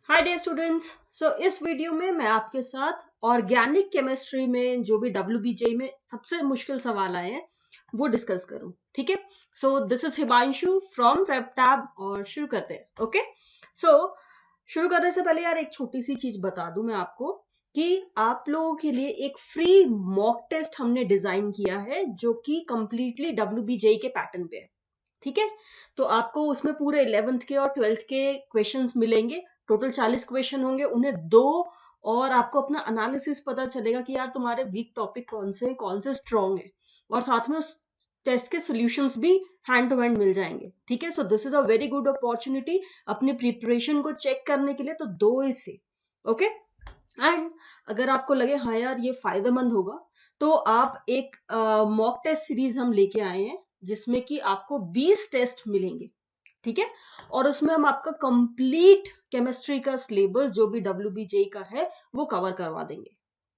हाय dear students. इस video में मैं आपके साथ ऑर्गेनिक केमिस्ट्री में जो भी WBJ में सबसे मुश्किल सवाल आए हैं वो डिस्कस करूं। ठीक है। This is Himanshu from prep और शुरू करते हैं। ओके। सो शुरू करने से पहले यार एक छोटी सी चीज बता दूं मैं आपको कि आप लोगों के लिए एक फ्री मॉक टेस्ट हमने डिजाइन किया है जो कि कंप्लीटली WBJ के पैटर्न पे है। ठीक है। तो आपको उसमें पूरे 11th के और 12th के क्वेश्चंस मिलेंगे। टोटल 40 क्वेश्चन होंगे, उन्हें दो और आपको अपना एनालिसिस पता चलेगा कि यार तुम्हारे वीक टॉपिक कौन से स्ट्रॉन्ग है, और साथ में उस टेस्ट के सॉल्यूशंस भी हैंड टू हैंड मिल जाएंगे। ठीक है। This is a very good opportunity अपनी प्रिपरेशन को चेक करने के लिए, तो दो इसे। ओके। एंड अगर आपको लगे हाँ यार ये फायदेमंद होगा, तो आप एक मॉक टेस्ट सीरीज हम लेके आए हैं जिसमें कि आपको 20 टेस्ट मिलेंगे। ठीक है। और उसमें हम आपका कंप्लीट केमिस्ट्री का सिलेबस जो भी WBJ का है वो कवर करवा देंगे।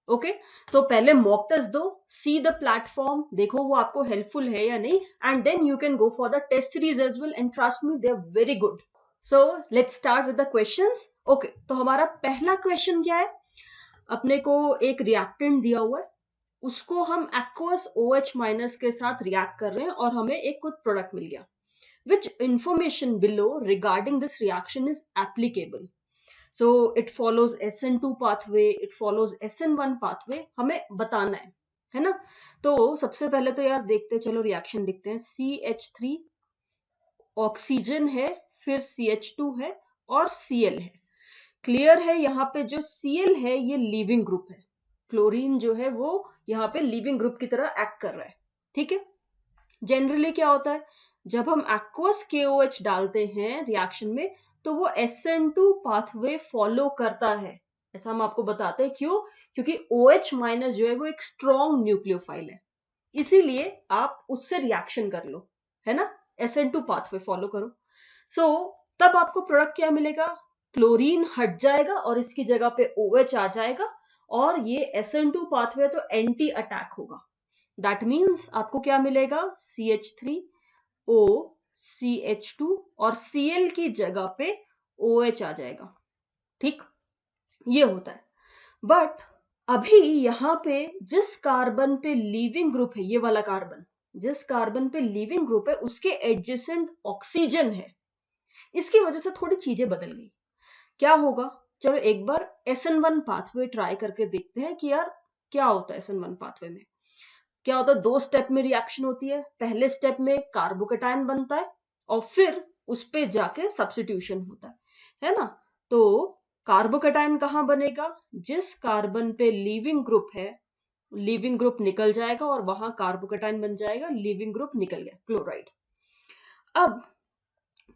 ओके। तो पहले मॉक टेस्ट दो, सी द प्लेटफॉर्म, देखो वो आपको हेल्पफुल है या नहीं, and then you can go for the test series as well, and trust me they are very good. So let's start with the questions. Okay, तो हमारा पहला क्वेश्चन क्या है? अपने को एक रिएक्टेंट दिया हुआ है, उसको हम एक्वस OH माइनस के साथ रिएक्ट कर रहे हैं और हमें एक कुछ प्रोडक्ट मिल गया। Which information below regarding this reaction is applicable? So it follows SN2 pathway, it follows SN1 pathway, हमें बताना है ना? तो सबसे पहले तो यार देखते चलो रिएक्शन देखते हैं। CH3 ऑक्सीजन है, फिर CH2 है और Cl है। क्लियर है यहाँ पे जो Cl है ये लीविंग ग्रुप है। क्लोरीन जो है वो यहाँ पे लीविंग ग्रुप की तरह एक्ट कर रहा है। ठीक है। जनरली क्या होता है, जब हम एक्वस KOH डालते हैं रिएक्शन में तो वो SN2 पाथवे फॉलो करता है। ऐसा हम आपको बताते हैं। क्यों? क्योंकि OH माइनस जो है वो एक स्ट्रॉन्ग न्यूक्लियोफाइल है, इसीलिए आप उससे रिएक्शन कर लो, है ना? SN2 पाथवे फॉलो करो। तब आपको प्रोडक्ट क्या मिलेगा? क्लोरीन हट जाएगा और इसकी जगह पे OH आ जाएगा, और ये SN2 पाथवे तो एंटी अटैक होगा। दैट मीन्स आपको क्या मिलेगा? CH3O CH2 और Cl की जगह पे OH आ जाएगा। ठीक, ये होता है। बट अभी यहां पे जिस कार्बन पे लीविंग ग्रुप है, ये वाला कार्बन जिस कार्बन पे लीविंग ग्रुप है उसके एडजेसेंट ऑक्सीजन है, इसकी वजह से थोड़ी चीजें बदल गई। क्या होगा? चलो एक बार SN1 पाथवे ट्राई करके देखते हैं कि यार क्या होता है SN1 पाथवे में। क्या होता है, दो स्टेप में रिएक्शन होती है। पहले स्टेप में कार्बोकेटायन बनता है और फिर उस पे जाके सब्स्टिट्यूशन होता है ना? तो कार्बोकेटायन कहाँ बनेगा? जिस कार्बन पे लीविंग ग्रुप है, लीविंग ग्रुप निकल जाएगा और वहां कार्बोकेटायन बन जाएगा। लीविंग ग्रुप निकल गया, क्लोराइड। अब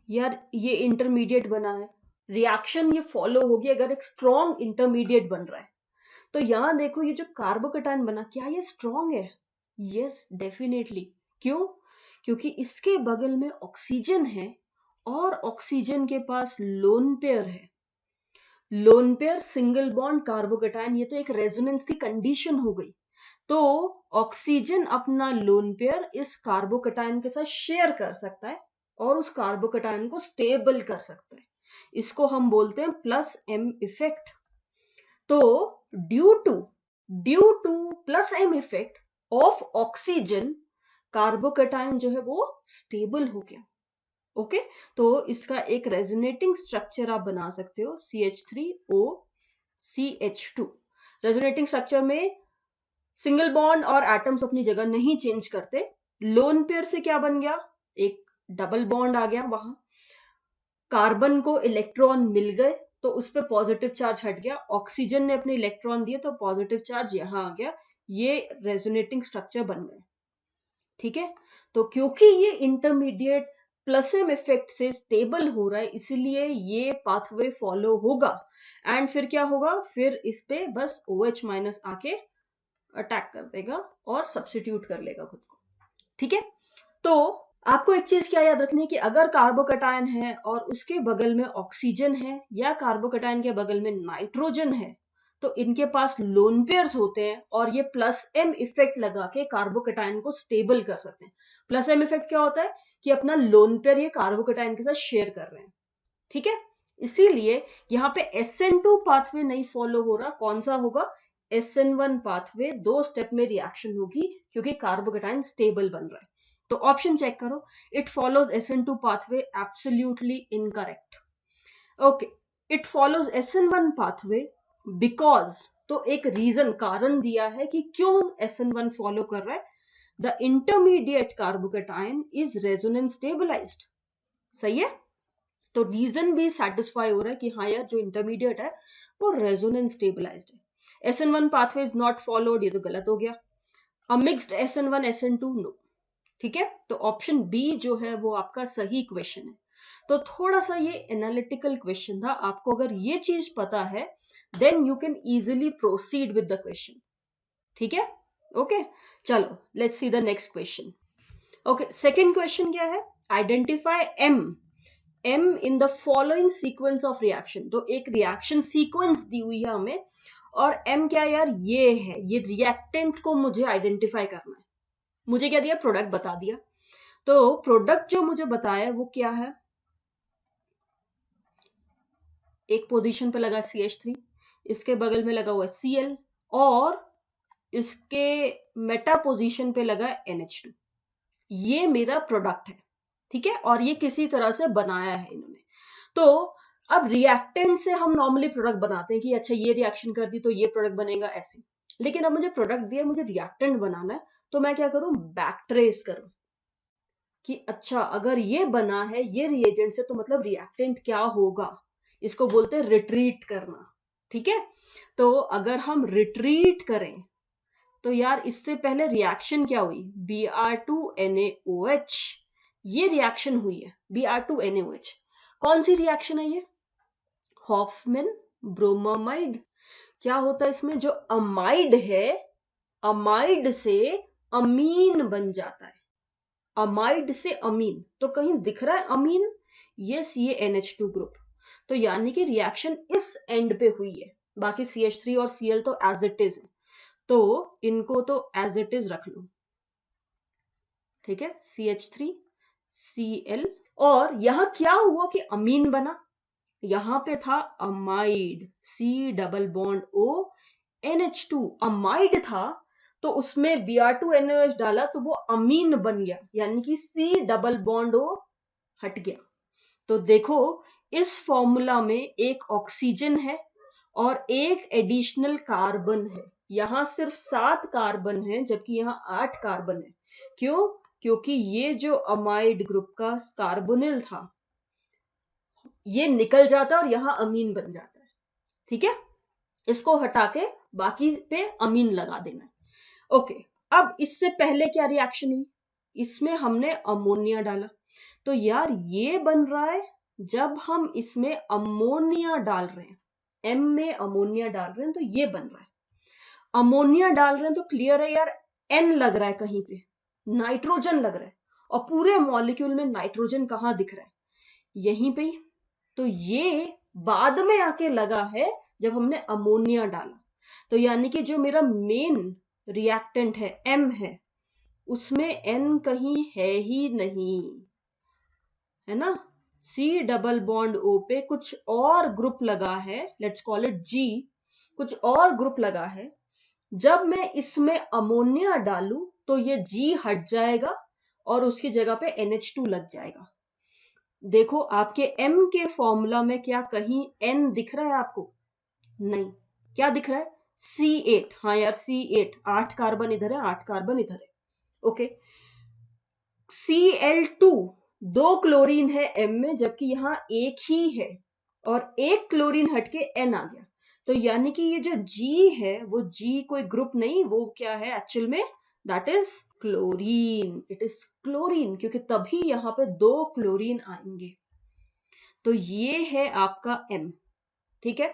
यार ये इंटरमीडिएट बना है, रिएक्शन ये फॉलो होगी अगर एक स्ट्रॉन्ग इंटरमीडिएट बन रहा है। तो यहां देखो ये जो कार्बोकेटायन बना, क्या ये स्ट्रॉन्ग है? Yes, definitely. क्यों? क्योंकि इसके बगल में ऑक्सीजन है और ऑक्सीजन के पास लोन पेयर है। Lone pair single bond carbocation, ये तो एक रेजोनेंस की कंडीशन हो गई। तो ऑक्सीजन अपना लोन पेयर इस कार्बोकेटायन के साथ शेयर कर सकता है और उस कार्बोकेटायन को स्टेबल कर सकता है। इसको हम बोलते हैं +M इफेक्ट। तो due to +M effect of oxygen, carbocation जो है वो स्टेबल हो गया। ओके। तो इसका एक रेजोनेटिंग स्ट्रक्चर आप बना सकते हो, CH3O CH2। रेजोनेटिंग स्ट्रक्चर में सिंगल बॉन्ड और एटम्स अपनी जगह नहीं चेंज करते। लोन पेयर से क्या बन गया? एक डबल बॉन्ड आ गया वहां। कार्बन को इलेक्ट्रॉन मिल गए तो उस पर पॉजिटिव चार्ज हट गया। ऑक्सीजन ने अपने इलेक्ट्रॉन दिए तो पॉजिटिव चार्ज यहां आ गया। ये रेजोनेटिंग स्ट्रक्चर बन गए। ठीक है। तो क्योंकि ये इंटरमीडिएट +M इफेक्ट से स्टेबल हो रहा है, इसलिए ये पाथवे फॉलो होगा। एंड फिर क्या होगा? फिर इस पे बस OH माइनस आके अटैक कर देगा और सब्स्टिट्यूट कर लेगा खुद को। ठीक है। तो आपको एक चीज क्या याद रखनी है कि अगर कार्बोकेटायन है और उसके बगल में ऑक्सीजन है, या कार्बोकेटायन के बगल में नाइट्रोजन है, तो इनके पास लोन पेयर्स होते हैं और ये +M इफेक्ट लगा के कार्बोकेटायन को स्टेबल कर सकते हैं। +M इफेक्ट क्या होता है कि अपना लोन पेयर ये कार्बोकेटायन के साथ शेयर कर रहे हैं। ठीक है। इसीलिए यहाँ पे SN2 पाथवे नहीं फॉलो हो रहा, कौन सा होगा? SN1 pathway. 2 स्टेप में रिएक्शन होगी क्योंकि कार्बोकेटाइन स्टेबल बन रहा है। तो ऑप्शन चेक करो, it follows SN2 pathway, absolutely incorrect. Okay, it follows SN1 pathway because, तो एक रीजन, कारण दिया है कि क्यों SN1 फॉलो कर रहा है। The intermediate carbocation is resonance stabilized. सही है, तो रीजन भी सेटिस्फाई हो रहा है कि हाँ यार जो इंटरमीडिएट है वो रेजोनेंस स्टेबलाइज्ड है। SN1 pathway is not followed, ये तो गलत हो गया। A mixed SN1 SN2 no. ठीक है, तो ऑप्शन बी जो है वो आपका सही क्वेश्चन है। तो थोड़ा सा ये एनालिटिकल क्वेश्चन था, आपको अगर ये चीज पता है then you can easily proceed with the question. ठीक है, ओके, चलो let's see the next question. Okay, second question क्या है? Identify M in the following sequence of reaction. तो एक रिएक्शन सीक्वेंस दी हुई है हमें, और एम क्या यार? ये है, ये रिएक्टेंट को मुझे आइडेंटिफाई करना है। मुझे क्या दिया? प्रोडक्ट बता दिया। तो प्रोडक्ट जो मुझे बताया वो क्या है? एक पोजीशन पे लगा CH3, इसके बगल में लगा हुआ Cl, और इसके मेटा पोजीशन पे लगा NH2। ये मेरा प्रोडक्ट है, ठीक है, और ये किसी तरह से बनाया है इन्होंने। तो अब रिएक्टेंट से हम नॉर्मली प्रोडक्ट बनाते हैं कि अच्छा ये रिएक्शन कर दी तो ये प्रोडक्ट बनेगा, ऐसे। लेकिन अब मुझे प्रोडक्ट दिया, मुझे रिएक्टेंट बनाना है, तो मैं क्या करूं? बैक ट्रेस करूं कि अच्छा अगर ये बना है ये रिएजेंट से तो मतलब रिएक्टेंट क्या होगा। इसको बोलते हैं रिट्रीट करना। ठीक है, तो अगर हम रिट्रीट करें तो यार इससे पहले रिएक्शन क्या हुई? Br2NaOH, ये रिएक्शन हुई है Br2NaOH। कौन सी रिएक्शन है ये? Hofmann bromamide. क्या होता है इसमें? जो अमाइड है, अमाइड से अमीन बन जाता है। अमाइड से अमीन, तो कहीं दिख रहा है अमीन? यस, ये NH2 ग्रुप। तो यानी कि रिएक्शन इस एंड पे हुई है, बाकी CH3 और Cl तो एज इट इज है, तो इनको तो एज इट इज रख लो। ठीक है, CH3 Cl, और यहां क्या हुआ कि अमीन बना? यहां पे था amide, C double bond O NH2, amide था, तो उसमें Br2NaOH डाला तो वो अमीन बन गया, यानी कि C डबल बॉन्ड O हट गया। तो देखो इस फॉर्मूला में एक ऑक्सीजन है और एक एडिशनल कार्बन है। यहां सिर्फ 7 कार्बन है जबकि यहां 8 कार्बन है। क्यों? क्योंकि ये जो अमाइड ग्रुप का कार्बोनिल था ये निकल जाता है और यहां अमीन बन जाता है। ठीक है, इसको हटा के बाकी पे अमीन लगा देना है। ओके, अब इससे पहले क्या रिएक्शन हुई? इसमें हमने अमोनिया डाला, तो यार ये बन रहा है जब हम इसमें अमोनिया डाल रहे हैं, एम में अमोनिया डाल रहे हैं तो ये बन रहा है। अमोनिया डाल रहे हैं तो क्लियर है यार, एन लग रहा है, कहीं पे नाइट्रोजन लग रहा है, और पूरे मॉलिक्यूल में नाइट्रोजन कहाँ दिख रहा है? यहीं पे ही। तो ये बाद में आके लगा है जब हमने अमोनिया डाला। तो यानी कि जो मेरा मेन रिएक्टेंट है एम है, उसमें एन कहीं है ही नहीं, है ना। C डबल बॉन्ड O पे कुछ और ग्रुप लगा है, लेट्स कॉल इट G, कुछ और ग्रुप लगा है। जब मैं इसमें अमोनिया डालूं तो ये G हट जाएगा और उसकी जगह पे NH2 लग जाएगा। देखो आपके M के फॉर्मूला में क्या कहीं N दिख रहा है आपको? नहीं। क्या दिख रहा है? C8। हाँ यार C8, 8 कार्बन इधर है, 8 कार्बन इधर है। ओके, Cl2, 2 क्लोरीन है M में जबकि यहां एक ही है, और एक क्लोरीन हटके N आ गया। तो यानी कि ये जो G है वो G कोई ग्रुप नहीं, वो क्या है एक्चुअल में? That is chlorine. It is chlorine, क्योंकि तभी यहां पे 2 क्लोरीन आएंगे। तो ये है आपका M। ठीक है,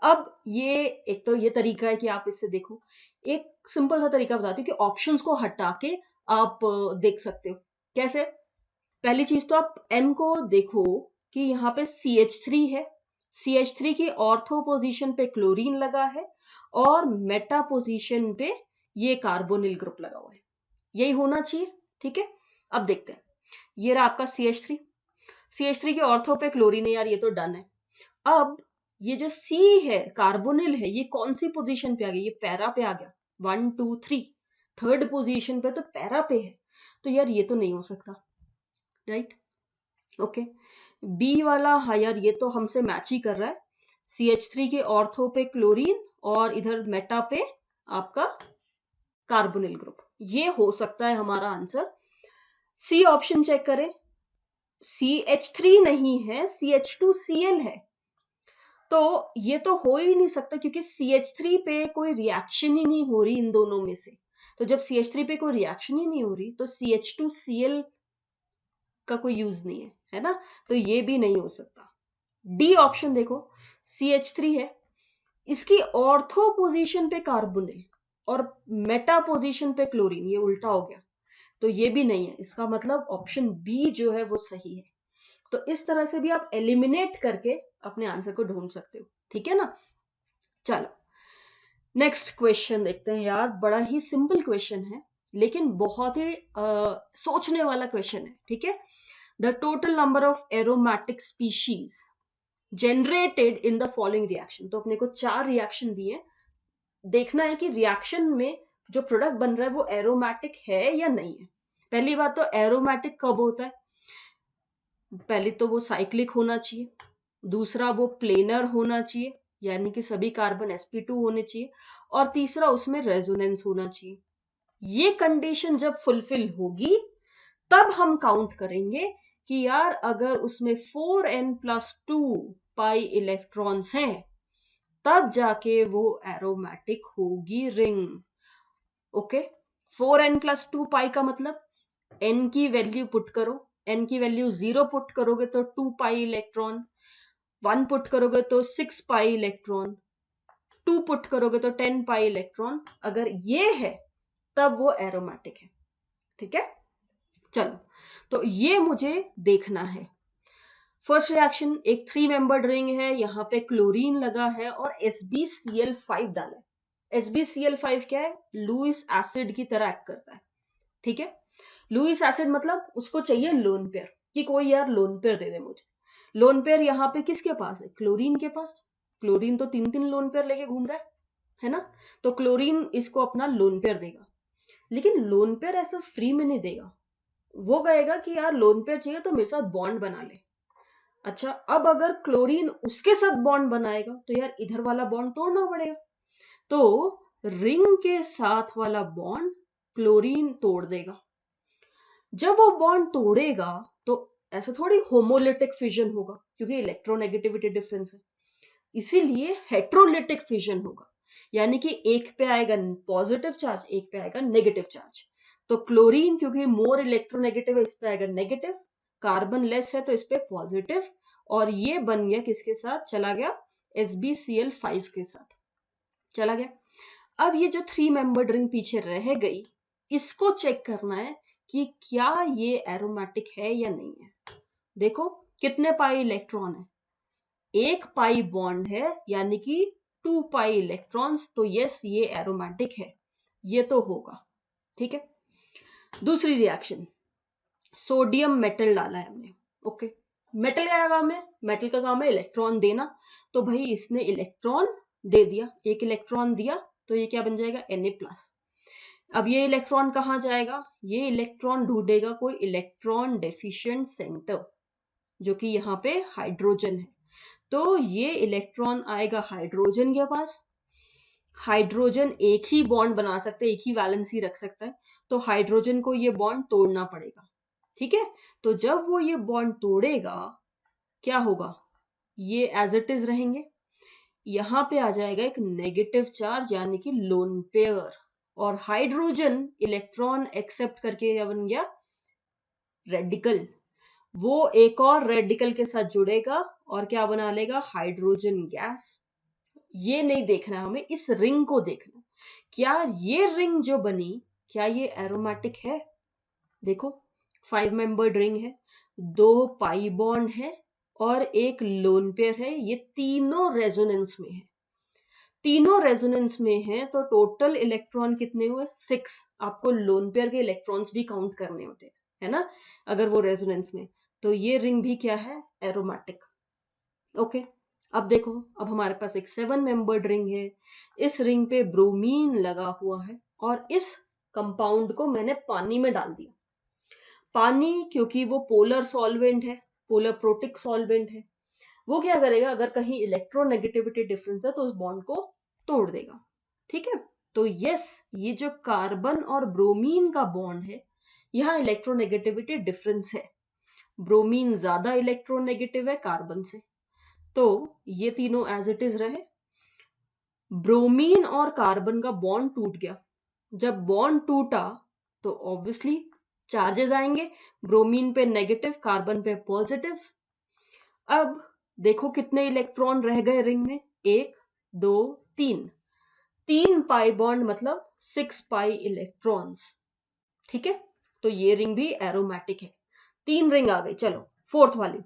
अब ये एक तो ये तरीका है कि आप इससे देखो। एक सिंपल सा तरीका बताती हूँ कि ऑप्शंस को हटा के आप देख सकते हो। कैसे? पहली चीज तो आप M को देखो कि यहाँ पे CH3 है, CH3 की ऑर्थो पोजीशन पे क्लोरीन लगा है और मेटा पोजीशन पे ये कार्बोनिल ग्रुप लगा हुआ है। यही होना चाहिए। ठीक है, अब देखते हैं। ये रहा आपका CH3 की ऑर्थो पे क्लोरीन है यार, ये तो डन है। अब ये जो C है, कार्बोनिल है, ये कौन सी पोजीशन पे आ गया? ये पैरा पे आ गया। 1 2 3 थर्ड पोजीशन पे तो पैरा पे है, तो यार ये तो नहीं हो सकता, राइट? ओके, बी वाला, हाँ यार ये तो हमसे मैच ही कर रहा है। CH3 के ऑर्थो पे क्लोरीन और इधर मेटा पे आपका कार्बोनिल ग्रुप, ये हो सकता है हमारा आंसर। सी ऑप्शन चेक करें, CH3 नहीं है, CH2Cl है। तो ये तो हो ही नहीं सकता क्योंकि CH3 पे कोई रिएक्शन ही नहीं हो रही इन दोनों में से। तो जब CH3 पे कोई रिएक्शन ही नहीं हो रही तो CH2Cl का कोई यूज नहीं है ना? तो ये भी नहीं हो सकता। डी ऑप्शन देखो, CH3 है, इसकी ऑर्थो पोजीशन पे कार्बोनिल और मेटा पोजीशन पे क्लोरीन, ये उल्टा हो गया, तो ये भी नहीं है। इसका मतलब ऑप्शन बी जो है वो सही है। तो इस तरह से भी आप एलिमिनेट करके अपने आंसर को ढूंढ सकते हो, ठीक है ना? चलो नेक्स्ट क्वेश्चन देखते हैं यार, बड़ा ही सिंपल क्वेश्चन है लेकिन बहुत ही सोचने वाला क्वेश्चन है, ठीक है? The total number of aromatic species generated in the following reaction. तो अपने को 4 रिएक्शन दिए, देखना है कि रिएक्शन में जो प्रोडक्ट बन रहा है वो एरोमेटिक है या नहीं है। पहली बात तो एरोमेटिक कब होता है? पहले तो वो साइक्लिक होना चाहिए, दूसरा वो प्लेनर होना चाहिए यानी कि सभी कार्बन sp2 होने चाहिए, और तीसरा उसमें रेजोनेंस होना चाहिए। ये कंडीशन जब फुलफिल होगी तब हम काउंट करेंगे कि यार अगर उसमें 4n+2 पाई इलेक्ट्रॉन्स हैं तब जाके वो एरोमेटिक होगी रिंग। ओके, 4n+2 पाई का मतलब n की वैल्यू पुट करो, n की वैल्यू 0 पुट करोगे तो 2 पाई इलेक्ट्रॉन, 1 पुट करोगे तो 6 पाई इलेक्ट्रॉन, 2 पुट करोगे तो 10 पाई इलेक्ट्रॉन। अगर ये है तब वो एरोमेटिक है, ठीक है? चलो, तो ये मुझे देखना है। फर्स्ट रिएक्शन, एक 3 मेंबर्ड रिंग है, यहाँ पे क्लोरीन लगा है और SbCl5 डाला है। SbCl5 क्या है? लुईस एसिड की तरह एक्ट करता है, ठीक है? लुईस एसिड मतलब उसको चाहिए लोन पेयर, कि कोई यार लोन पेयर दे दे मुझे। लोन पेयर यहाँ पे किसके पास है? क्लोरीन के पास। क्लोरीन तो 3 लोन पेयर लेके घूम रहा है ना? तो क्लोरीन इसको अपना लोन पेयर देगा, लेकिन लोन पेयर ऐसा फ्री में नहीं देगा। वो कहेगा कि यार लोन पेयर चाहिए तो मेरे साथ बॉन्ड बना ले। अच्छा, अब अगर क्लोरीन उसके साथ बॉन्ड बनाएगा तो यार इधर वाला बॉन्ड तोड़ना पड़ेगा, तो रिंग के साथ वाला बॉन्ड क्लोरीन तोड़ देगा। जब वो बॉन्ड तोड़ेगा तो ऐसा थोड़ी होमोलिटिक फिजन होगा क्योंकि इलेक्ट्रोनेगेटिविटी डिफरेंस है, इसीलिए हेट्रोलिटिक फिजन होगा, यानी कि एक पे आएगा पॉजिटिव चार्ज, एक पे आएगा नेगेटिव चार्ज। तो क्लोरीन क्योंकि मोर इलेक्ट्रोनेगेटिव है, इस पे आएगा नेगेटिव, कार्बन लेस है तो इस पे पॉजिटिव, और ये बन गया किसके साथ? चला गया SbCl5 के साथ, चला गया। अब ये जो 3 मेंबर्ड रिंग पीछे रह गई, इसको चेक करना है कि क्या ये एरोमेटिक है या नहीं है। देखो कितने पाई इलेक्ट्रॉन है? 1 पाई बॉन्ड है यानी कि 2 पाई इलेक्ट्रॉन्स, तो यस ये एरोमेटिक है, ये तो होगा, ठीक है? दूसरी रिएक्शन, सोडियम मेटल डाला है हमने। ओके, मेटल का काम है, मेटल का काम है इलेक्ट्रॉन देना, तो भाई इसने इलेक्ट्रॉन दे दिया, 1 इलेक्ट्रॉन दिया, तो ये क्या बन जाएगा? Na+। अब ये इलेक्ट्रॉन कहाँ जाएगा? ये इलेक्ट्रॉन ढूंढेगा कोई इलेक्ट्रॉन डेफिशिएंट सेंटर, जो कि यहाँ पे हाइड्रोजन है। तो ये इलेक्ट्रॉन आएगा हाइड्रोजन के पास। हाइड्रोजन एक ही बॉन्ड बना सकता है, एक ही वैलेंसी रख सकता है, तो हाइड्रोजन को ये बॉन्ड तोड़ना पड़ेगा, ठीक है? तो जब वो ये बॉन्ड तोड़ेगा क्या होगा? ये एज इट इज रहेंगे, यहाँ पे आ जाएगा एक नेगेटिव चार्ज यानी कि लोन पेयर, और हाइड्रोजन इलेक्ट्रॉन एक्सेप्ट करके क्या बन गया? रेडिकल। वो एक और रेडिकल के साथ जुड़ेगा और क्या बना लेगा? Hydrogen gas. ये नहीं देखना हमें, इस रिंग को देखना, क्या ये रिंग जो बनी क्या ये एरोमेटिक है? देखो 5 मेंबर्ड रिंग है, 2 पाई बॉन्ड है और एक लोन पेयर है, ये तीनों रेजोनेंस में है। तीनों रेजोनेंस में है तो टोटल इलेक्ट्रॉन कितने हुए? 6। आपको लोन पेयर के इलेक्ट्रॉन्स भी काउंट करने होते हैं, है ना, अगर वो रेजोनेंस में। तो ये रिंग भी क्या है? एरोमेटिक। ओके, अब देखो, अब हमारे पास एक 7 मेंबर्ड रिंग है। इस रिंग पे ब्रोमीन लगा हुआ है और इस कंपाउंड को मैंने पानी में डाल दिया। पानी, क्योंकि वो पोलर सॉल्वेंट है, पोलर प्रोटिक सॉल्वेंट है, वो क्या करेगा, अगर कहीं इलेक्ट्रोनेगेटिविटी डिफरेंस है तो उस बॉन्ड को तोड़ देगा। ठीक है, तो यस, ये जो कार्बन और ब्रोमीन का बॉन्ड है, यहाँ इलेक्ट्रोनेगेटिविटी डिफरेंस है। ब्रोमीन ज्यादा इलेक्ट्रोनेगेटिव है कार्बन से, तो ये तीनों एज इट इज रहे। ब्रोमीन और कार्बन का बॉन्ड टूट गया। जब बॉन्ड टूटा तो ऑब्वियसली चार्जेस आएंगे, ब्रोमीन पे नेगेटिव, कार्बन पे पॉजिटिव। अब देखो कितने इलेक्ट्रॉन रह गए रिंग में, 1 2 3, 3 पाई बॉन्ड मतलब 6 पाई इलेक्ट्रॉन्स। ठीक है, तो ये रिंग भी एरोमेटिक है। 3 रिंग आ गई। चलो फोर्थ वाली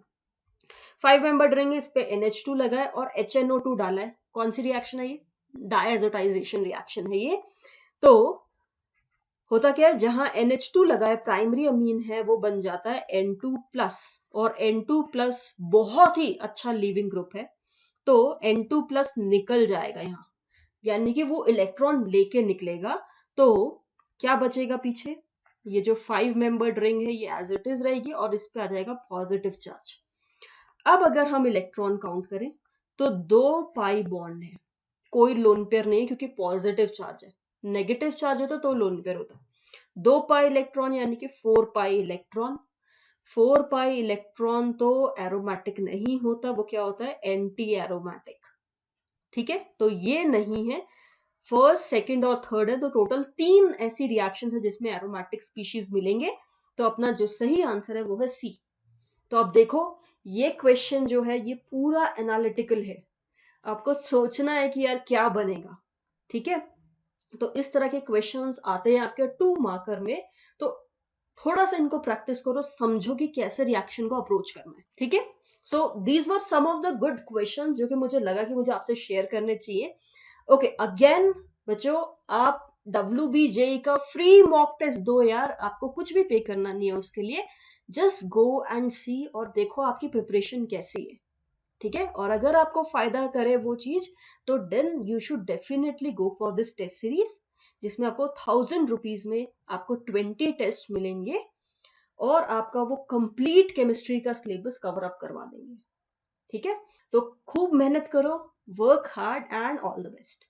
5 मेंबर्ड रिंग है, इस पे NH2 लगा है और HNO2 डाला है। कौन सी रिएक्शन है ये? डायजोटाइजेशन रिएक्शन है ये। तो होता क्या है, जहां NH2 लगा है, प्राइमरी अमीन है, वो बन जाता है N2+, और N2+ बहुत ही अच्छा लीविंग ग्रुप है, तो N2+ निकल जाएगा यहाँ, यानी कि वो इलेक्ट्रॉन लेके निकलेगा। तो क्या बचेगा पीछे? ये जो 5 मेंबर्ड रिंग है ये एज इट इज रहेगी और इस पे आ जाएगा पॉजिटिव चार्ज। अब अगर हम इलेक्ट्रॉन काउंट करें तो 2 पाई बॉन्ड है, कोई लोन पेयर नहीं क्योंकि पॉजिटिव चार्ज है। नेगेटिव चार्ज होता तो लोन पेयर होता। 2 पाई इलेक्ट्रॉन यानी कि 4 पाई इलेक्ट्रॉन। 4 पाई इलेक्ट्रॉन तो एरोमेटिक नहीं होता, वो क्या होता है? Anti aromatic. ठीक है, तो ये नहीं है। फर्स्ट, सेकंड और थर्ड है, तो टोटल 3 ऐसी रिएक्शन है जिसमें एरोमेटिक स्पीशीज मिलेंगे। तो अपना जो सही आंसर है वो है सी। तो अब देखो, ये क्वेश्चन जो है ये पूरा एनालिटिकल है, आपको सोचना है कि यार क्या बनेगा। ठीक है, तो इस तरह के क्वेश्चंस आते हैं आपके 2 मार्कर में, तो थोड़ा सा इनको प्रैक्टिस करो, समझो कि कैसे रिएक्शन को अप्रोच करना है। ठीक है, so these were some of the good questions जो कि मुझे लगा कि मुझे आपसे शेयर करने चाहिए। ओके, अगेन बच्चों, आप WBJ का फ्री मॉक टेस्ट दो यार, आपको कुछ भी पे करना नहीं है उसके लिए। जस्ट गो एंड सी और देखो आपकी प्रिपरेशन कैसी है। ठीक है, और अगर आपको फायदा करे वो चीज, तो then you should definitely go for this test series, जिसमें आपको 1000 रुपीज में आपको 20 टेस्ट मिलेंगे और आपका वो कंप्लीट केमिस्ट्री का सिलेबस कवर अप करवा देंगे। ठीक है, तो खूब मेहनत करो, work hard and all the best.